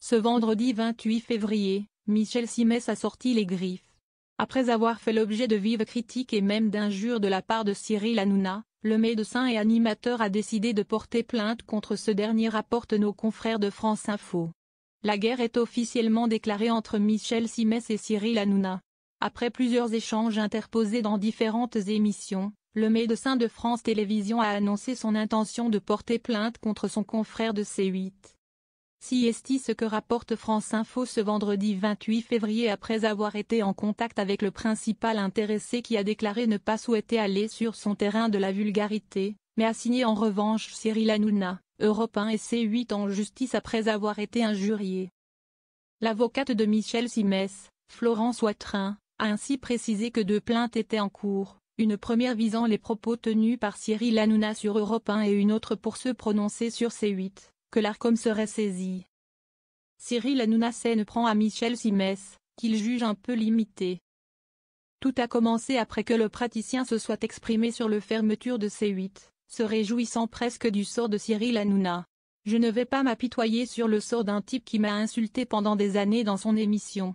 Ce vendredi 28 février, Michel Simès a sorti les griffes. Après avoir fait l'objet de vives critiques et même d'injures de la part de Cyril Hanouna, le médecin et animateur a décidé de porter plainte contre ce dernier, rapportent nos confrères de France Info. La guerre est officiellement déclarée entre Michel Simès et Cyril Hanouna. Après plusieurs échanges interposés dans différentes émissions, le médecin de France Télévisions a annoncé son intention de porter plainte contre son confrère de C8. Si est ce que rapporte France Info ce vendredi 28 février après avoir été en contact avec le principal intéressé qui a déclaré ne pas souhaiter aller sur son terrain de la vulgarité, mais a signé en revanche Cyril Hanouna, Europe 1 et C8 en justice après avoir été injurié. L'avocate de Michel Simès, Florence Watrin, a ainsi précisé que 2 plaintes étaient en cours, une première visant les propos tenus par Cyril Hanouna sur Europe 1 et une autre pour ceux prononcés sur C8. Que l'Arcom serait saisi. Cyril Hanouna s'en prend à Michel Simès, qu'il juge un peu limité. Tout a commencé après que le praticien se soit exprimé sur le fermeture de C8, se réjouissant presque du sort de Cyril Hanouna. « Je ne vais pas m'apitoyer sur le sort d'un type qui m'a insulté pendant des années dans son émission.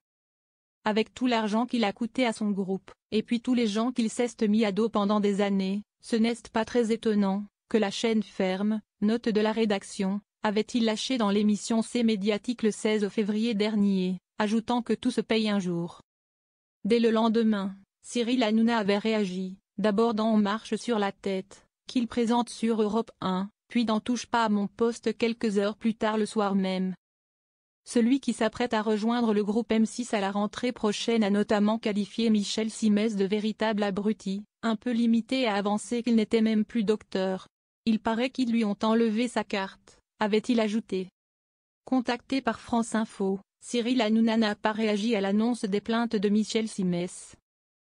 Avec tout l'argent qu'il a coûté à son groupe, et puis tous les gens qu'il s'est mis à dos pendant des années, ce n'est pas très étonnant que la chaîne ferme. » Note de la rédaction, avait-il lâché dans l'émission C Médiatique le 16 février dernier, ajoutant que tout se paye un jour. Dès le lendemain, Cyril Hanouna avait réagi, d'abord dans On marche sur la tête, qu'il présente sur Europe 1, puis dans Touche pas à mon poste quelques heures plus tard le soir même. Celui qui s'apprête à rejoindre le groupe M6 à la rentrée prochaine a notamment qualifié Michel Simès de véritable abruti, un peu limité à avancer qu'il n'était même plus docteur. Il paraît qu'ils lui ont enlevé sa carte, avait-il ajouté. Contacté par France Info, Cyril Hanouna n'a pas réagi à l'annonce des plaintes de Michel Simès.